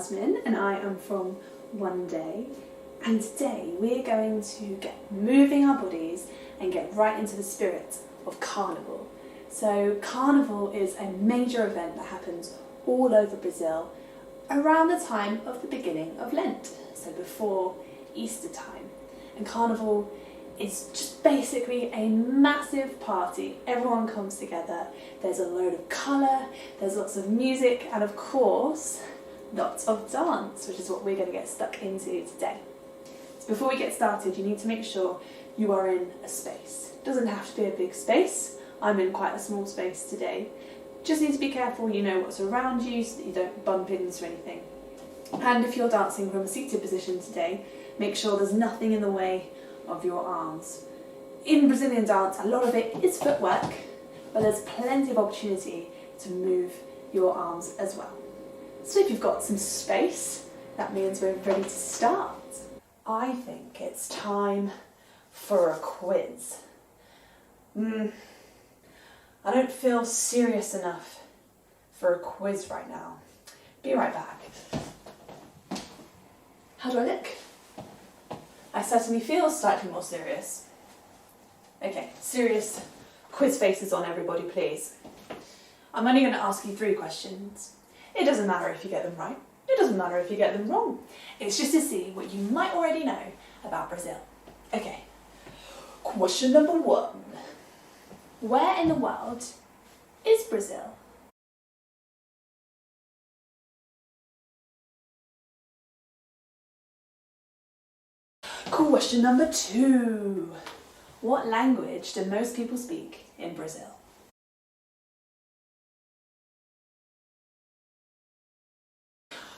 Jasmine and I am from One Day, and today we're going to get moving our bodies and get right into the spirit of Carnival. So Carnival is a major event that happens all over Brazil around the time of the beginning of Lent, so before Easter time. And Carnival is just basically a massive party. Everyone comes together, there's a load of colour, there's lots of music, and of course lots of dance, which is what we're going to get stuck into today. So before we get started, you need to make sure you are in a space. It doesn't have to be a big space. I'm in quite a small space today. Just need to be careful you know what's around you so that you don't bump into anything. And if you're dancing from a seated position today, make sure there's nothing in the way of your arms. In Brazilian dance, a lot of it is footwork, but there's plenty of opportunity to move your arms as well. So if you've got some space, that means we're ready to start. I think it's time for a quiz. I don't feel serious enough for a quiz right now. Be right back. How do I look? I certainly feel slightly more serious. Okay, serious quiz faces on everybody, please. I'm only going to ask you 3 questions. It doesn't matter if you get them right. It doesn't matter if you get them wrong. It's just to see what you might already know about Brazil. Okay, question number 1. Where in the world is Brazil? Question number 2. What language do most people speak in Brazil?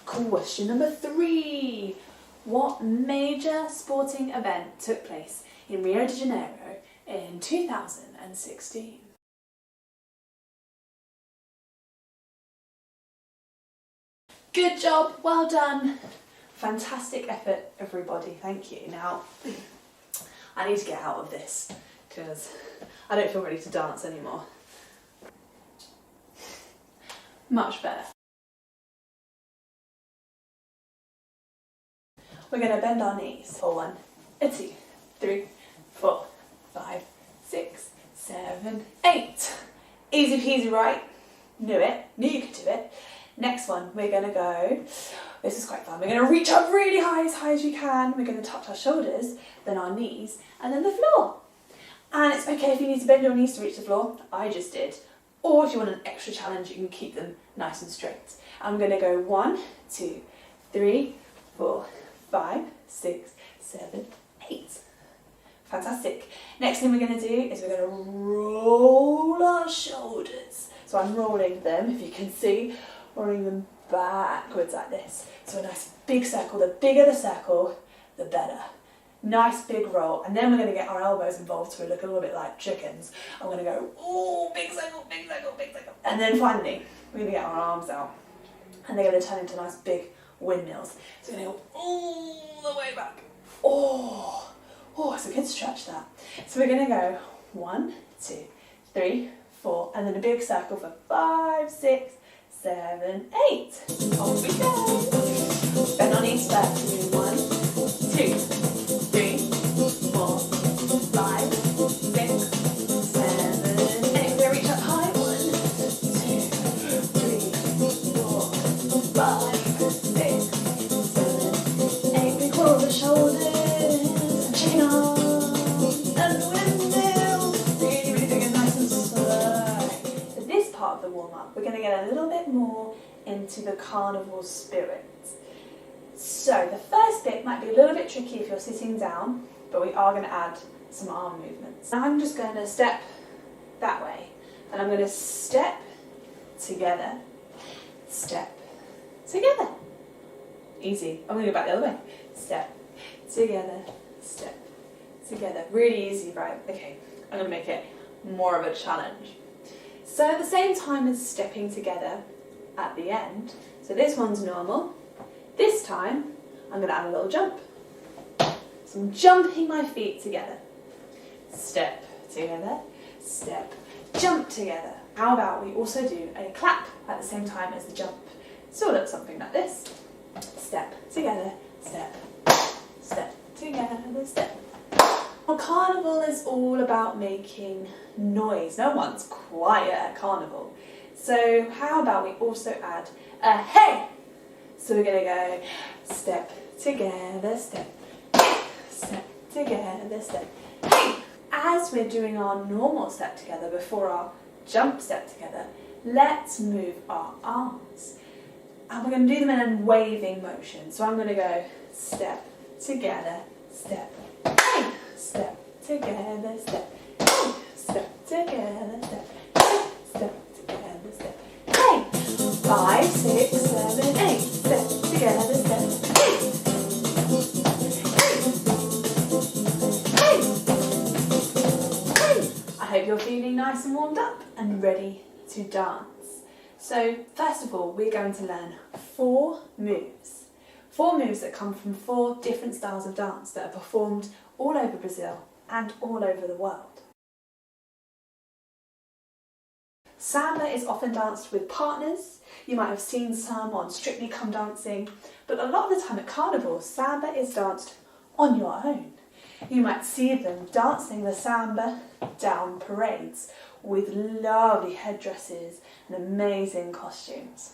Question number 3. What major sporting event took place in Rio de Janeiro in 2016? Good job, well done. Fantastic effort, everybody, thank you. Now, I need to get out of this because I don't feel ready to dance anymore. Much better. We're going to bend our knees for 1, 2, 3, 4, 5, 6, 7, 8. Easy peasy, right? Knew it, knew you could do it. Next one, we're going to go, this is quite fun, we're going to reach up really high as you can. We're going to touch our shoulders, then our knees, and then the floor. And it's okay if you need to bend your knees to reach the floor, I just did. Or if you want an extra challenge, you can keep them nice and straight. I'm going to go 1, 2, 3, 4, 5, 6, 7, 8. Fantastic. Next thing we're going to do is we're going to roll our shoulders. So I'm rolling them, if you can see, rolling them backwards like this. So a nice big circle. The bigger the circle, the better. Nice big roll. And then we're going to get our elbows involved so we look a little bit like chickens. I'm going to go, ooh, big circle, big circle, big circle. And then finally, we're going to get our arms out. And they're going to turn into nice big windmills. So we're going to go all the way back. Oh, it's a good stretch that. So we're going to go 1, 2, 3, 4, and then a big circle for 5, 6, 7, 8. Off we go. Bend our knees first. 1, 2, 3, 4, 5, 6, 7, 8. We're going to reach up high. 1, 2, 3, 4, 5, 6, 7, 8. Big roll the shoulders. Chain arms and windmills. Really doing it nice and slow. For this part of the warm-up, we're going to get a little bit more into the carnival spirit. So the first bit might be a little bit tricky if you're sitting down, but we are going to add some arm movements. Now I'm just going to step that way, and I'm going to step together, step together. Easy. I'm going to go back the other way. Step together, step together. Really easy, right? Okay, I'm going to make it more of a challenge. So at the same time as stepping together at the end, so this one's normal. This time, I'm going to add a little jump. So I'm jumping my feet together. Step together, step, jump together. How about we also do a clap at the same time as the jump? So it looks something like this. together, step, step, together, step. Well, carnival is all about making noise. No one's quiet at carnival. So how about we also add a hey? So we're going to go step together, step, step together, step, hey. As we're doing our normal step together before our jump step together, let's move our arms. And we're going to do them in a waving motion. So I'm going to go step together, step, hey, step together, step, hey, step together, step, hey, step together, step, hey. 5, 6, 7, 8, step together, step, hey, hey, hey. I hope you're feeling nice and warmed up and ready to dance. So first of all, we're going to learn 4 moves. 4 moves that come from 4 different styles of dance that are performed all over Brazil and all over the world. Samba is often danced with partners. You might have seen some on Strictly Come Dancing, but a lot of the time at Carnival, Samba is danced on your own. You might see them dancing the Samba down parades with lovely headdresses and amazing costumes.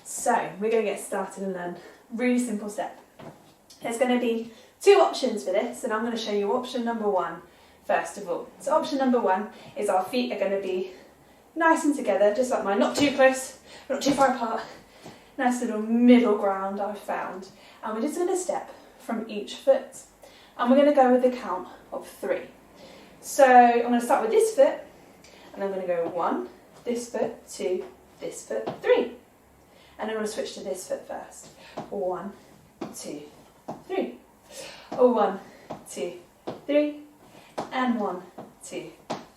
So we're going to get started and learn a really simple step. There's going to be 2 options for this, and I'm going to show you option number 1 first of all. So option number 1 is our feet are going to be nice and together, just like mine, not too close, not too far apart. Nice little middle ground I've found. And we're just going to step from each foot. And we're going to go with the count of 3. So I'm going to start with this foot, and I'm going to go 1, this foot, 2, this foot, 3. And I'm going to switch to this foot first. 1, 2, 3. 1, 2, 3. And 1, 2,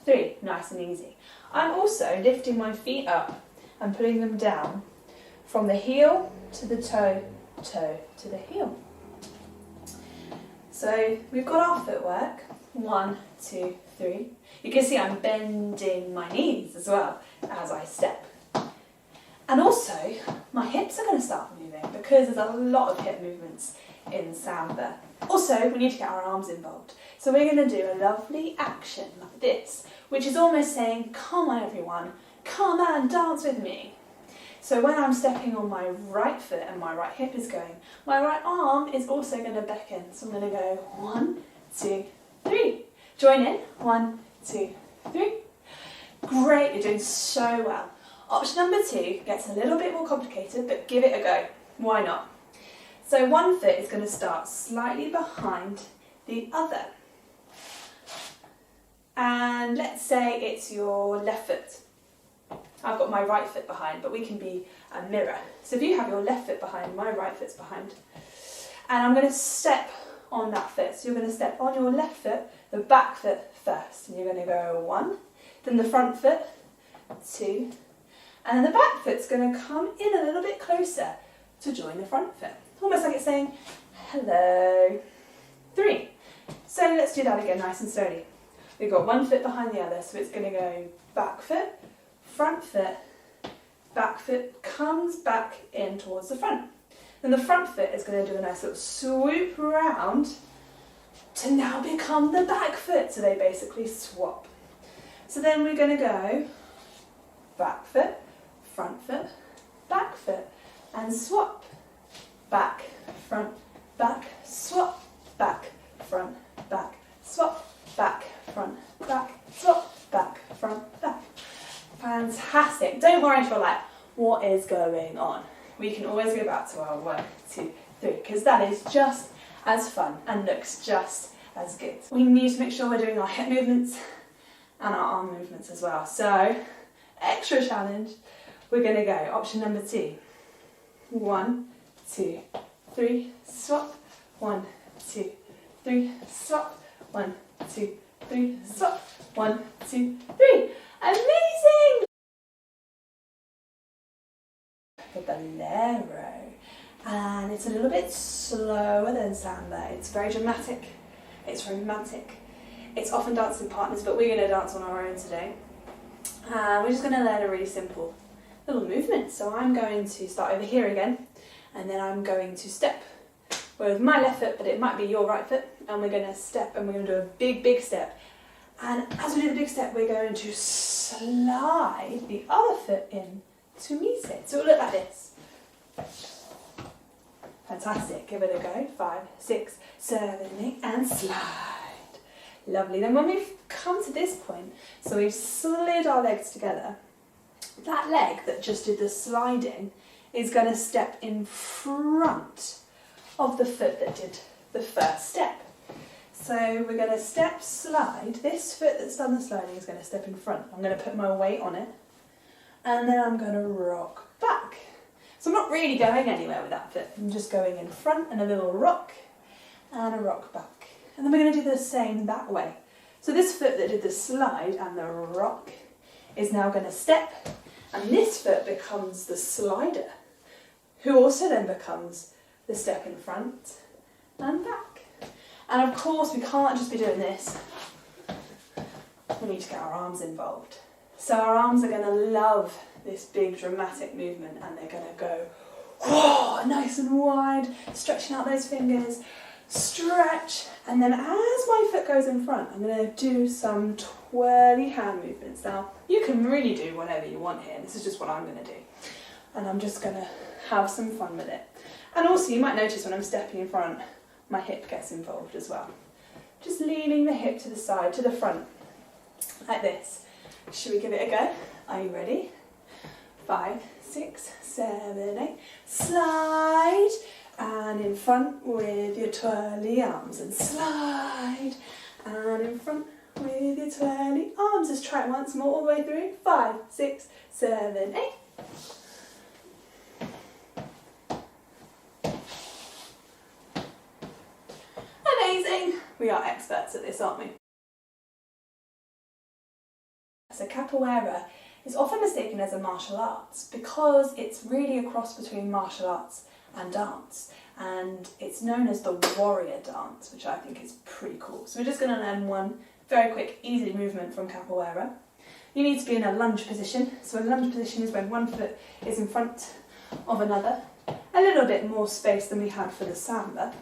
3. Nice and easy. I'm also lifting my feet up and putting them down from the heel to the toe, toe to the heel. So we've got our footwork. 1, 2, 3. You can see I'm bending my knees as well as I step. And also, my hips are going to start moving because there's a lot of hip movements in Samba. Also, we need to get our arms involved. So we're going to do a lovely action like this, which is almost saying, come on everyone, come and dance with me. So when I'm stepping on my right foot and my right hip is going, my right arm is also going to beckon. So I'm going to go 1, 2, 3. Join in. 1, 2, 3. Great, you're doing so well. Option number 2 gets a little bit more complicated, but give it a go. Why not? So one foot is going to start slightly behind the other. And let's say it's your left foot. I've got my right foot behind, but we can be a mirror. So if you have your left foot behind, my right foot's behind. And I'm going to step on that foot. So you're going to step on your left foot, the back foot first. And you're going to go 1, then the front foot, 2, and then the back foot's going to come in a little bit closer to join the front foot. Almost like it's saying, hello. 3. So let's do that again nice and slowly. We've got one foot behind the other, so it's going to go back foot, front foot, back foot comes back in towards the front. Then the front foot is going to do a nice little swoop around to now become the back foot. So they basically swap. So then we're going to go back foot, front foot, back foot, and swap. Back, front, back, swap, back, front, back, swap, back, front, back, swap, back, front, back. Fantastic. Don't worry if you're like, what is going on? We can always go back to our 1, 2, 3, because that is just as fun and looks just as good. We need to make sure we're doing our hip movements and our arm movements as well. So, extra challenge. We're going to go option number 2. 1, 2, 3, swap. 1, 2, 3, swap. 1, 2, 3, swap. 1, 2, 3. Amazing! The Bolero. And it's a little bit slower than Samba. It's very dramatic. It's romantic. It's often danced in partners, but we're going to dance on our own today. And we're just going to learn a really simple little movement. So I'm going to start over here again, and then I'm going to step with my left foot, but it might be your right foot, and we're going to step, and we're going to do a big, big step. And as we do the big step, we're going to slide the other foot in to meet it. So it'll look like this. Fantastic. Give it a go. 5, 6, 7, 8, and slide. Lovely. Then when we've come to this point, so we've slid our legs together, that leg that just did the sliding is going to step in front of the foot that did the first step. So we're going to step, slide. This foot that's done the sliding is going to step in front. I'm going to put my weight on it, and then I'm going to rock back. So I'm not really going anywhere with that foot. I'm just going in front and a little rock and a rock back. And then we're going to do the same that way. So this foot that did the slide and the rock is now going to step, and this foot becomes the slider, who also then becomes the step in front and back. And of course we can't just be doing this. We need to get our arms involved. So our arms are going to love this big dramatic movement, and they're going to go whoa, nice and wide, stretching out those fingers, stretch, and then as my foot goes in front, I'm going to do some twirly hand movements. Now, you can really do whatever you want here. This is just what I'm going to do. And I'm just going to have some fun with it. And also, you might notice when I'm stepping in front, my hip gets involved as well. Just leaning the hip to the side, to the front, like this. Should we give it a go? Are you ready? 5, 6, 7, 8, slide. And in front with your twirly arms, and slide. And in front with your twirly arms. Let's try it once more all the way through. 5, 6, 7, 8. Amazing! We are experts at this, aren't we? So capoeira is often mistaken as a martial arts because it's really a cross between martial arts and dance, and it's known as the warrior dance, which I think is pretty cool. So we're just going to learn one very quick, easy movement from capoeira. You need to be in a lunge position. So a lunge position is when one foot is in front of another, a little bit more space than we had for the samba,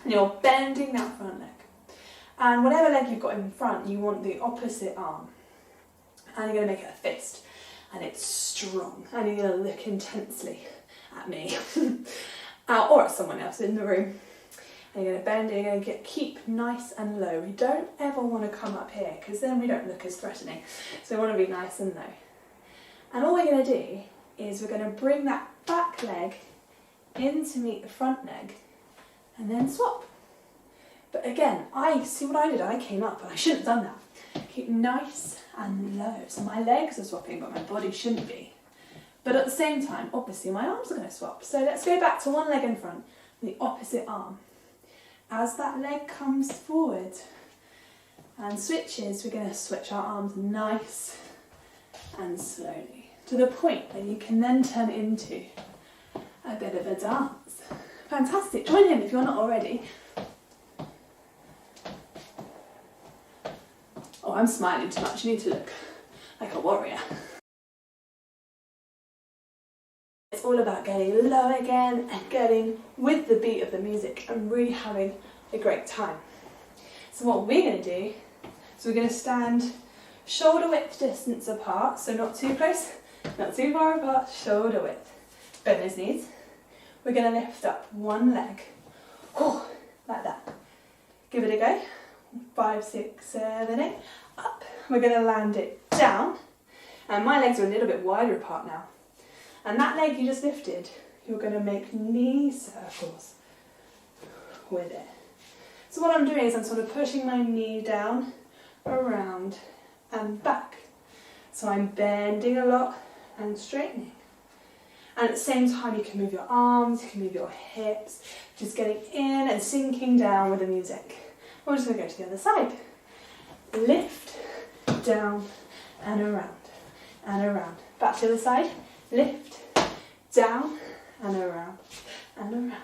and you're bending that front leg. And whatever leg you've got in front, you want the opposite arm, and you're going to make it a fist, and it's strong, and you're going to look intensely at me or at someone else in the room, and you're going to bend, and you're going to keep nice and low. We don't ever want to come up here because then we don't look as threatening, so we want to be nice and low. And all we're going to do is we're going to bring that back leg in to meet the front leg and then swap. But again, see what I did, I came up and I shouldn't have done that. Keep nice and low. So my legs are swapping but my body shouldn't be. But at the same time, obviously my arms are going to swap. So let's go back to one leg in front, the opposite arm. As that leg comes forward and switches, we're going to switch our arms nice and slowly to the point that you can then turn it into a bit of a dance. Fantastic. Join in if you're not already. Oh, I'm smiling too much. You need to look like a warrior. It's all about getting low again and getting with the beat of the music and really having a great time. So what we're going to do is we're going to stand shoulder width distance apart, so not too close, not too far apart, shoulder width. Bend those knees. We're going to lift up one leg, like that. Give it a go. 5, 6, 7, 8, up. We're going to land it down, and my legs are a little bit wider apart now. And that leg you just lifted, you're going to make knee circles with it. So what I'm doing is I'm sort of pushing my knee down, around and back. So I'm bending a lot and straightening. And at the same time you can move your arms, you can move your hips, just getting in and sinking down with the music. We're just going to go to the other side. Lift, down and around and around. Back to the other side. Lift, down and around and around.